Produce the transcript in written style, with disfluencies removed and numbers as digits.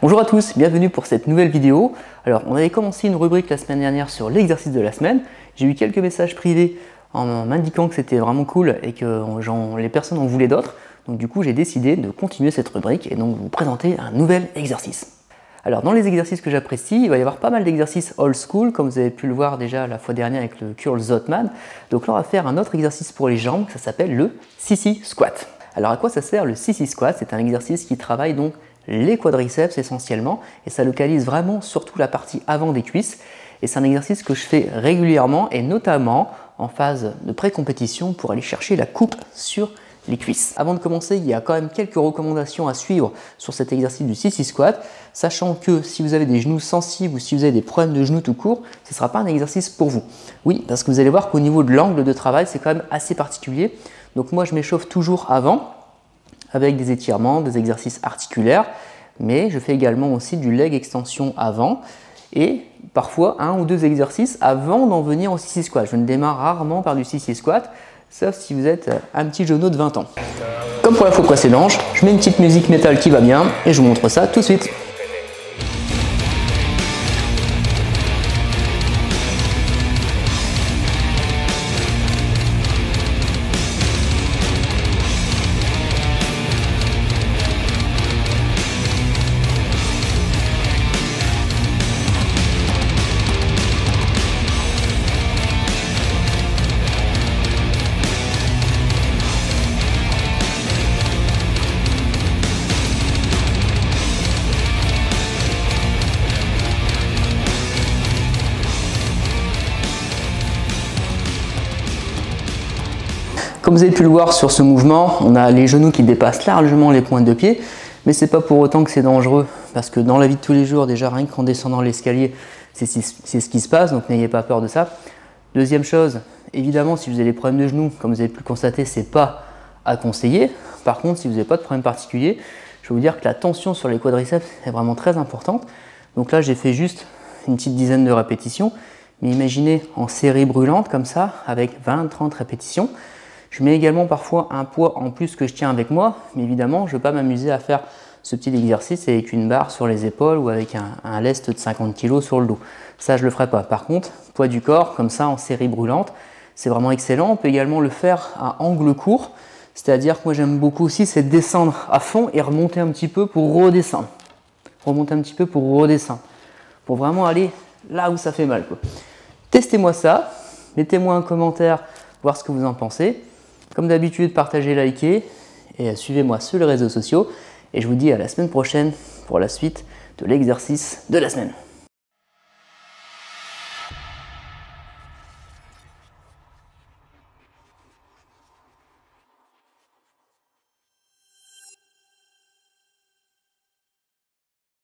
Bonjour à tous, bienvenue pour cette nouvelle vidéo. Alors, on avait commencé une rubrique la semaine dernière sur l'exercice de la semaine. J'ai eu quelques messages privés en m'indiquant que c'était vraiment cool et que les personnes en voulaient d'autres. Donc du coup, j'ai décidé de continuer cette rubrique et donc vous présenter un nouvel exercice. Alors, dans les exercices que j'apprécie, il va y avoir pas mal d'exercices old school, comme vous avez pu le voir déjà la fois dernière avec le curl Zotman. Donc là, on va faire un autre exercice pour les jambes, ça s'appelle le sissy squat. Alors, à quoi ça sert le sissy squat? C'est un exercice qui travaille donc les quadriceps essentiellement, et ça localise vraiment surtout la partie avant des cuisses. Et c'est un exercice que je fais régulièrement, et notamment en phase de pré-compétition pour aller chercher la coupe sur les cuisses. Avant de commencer, il y a quand même quelques recommandations à suivre sur cet exercice du sissy squat, sachant que si vous avez des genoux sensibles ou si vous avez des problèmes de genoux tout court, ce ne sera pas un exercice pour vous. Oui, parce que vous allez voir qu'au niveau de l'angle de travail, c'est quand même assez particulier. Donc moi, je m'échauffe toujours avant, avec des étirements, des exercices articulaires, mais je fais également aussi du leg extension avant et parfois un ou deux exercices avant d'en venir au sissy squat. Je ne démarre rarement par du sissy squat, sauf si vous êtes un petit jeuneau de 20 ans. Comme pour la fois précédente, je mets une petite musique métal qui va bien et je vous montre ça tout de suite. Comme vous avez pu le voir sur ce mouvement, on a les genoux qui dépassent largement les pointes de pied, mais c'est pas pour autant que c'est dangereux, parce que dans la vie de tous les jours, déjà rien qu'en descendant l'escalier, c'est ce qui se passe, donc n'ayez pas peur de ça. Deuxième chose, évidemment, si vous avez des problèmes de genoux, comme vous avez pu le constater, c'est pas à conseiller. Par contre, si vous n'avez pas de problème particulier, je vais vous dire que la tension sur les quadriceps est vraiment très importante. Donc là, j'ai fait juste une petite dizaine de répétitions, mais imaginez en série brûlante comme ça, avec 20-30 répétitions. Je mets également parfois un poids en plus que je tiens avec moi, mais évidemment, je ne vais pas m'amuser à faire ce petit exercice avec une barre sur les épaules ou avec un lest de 50 kg sur le dos. Ça, je ne le ferai pas. Par contre, poids du corps, comme ça, en série brûlante, c'est vraiment excellent. On peut également le faire à angle court, c'est-à-dire que moi, j'aime beaucoup aussi, c'est descendre à fond et remonter un petit peu pour redescendre. Remonter un petit peu pour redescendre. Pour vraiment aller là où ça fait mal, quoi. Testez-moi ça. Mettez-moi un commentaire, voir ce que vous en pensez. Comme d'habitude, partagez, likez et suivez-moi sur les réseaux sociaux. Et je vous dis à la semaine prochaine pour la suite de l'exercice de la semaine.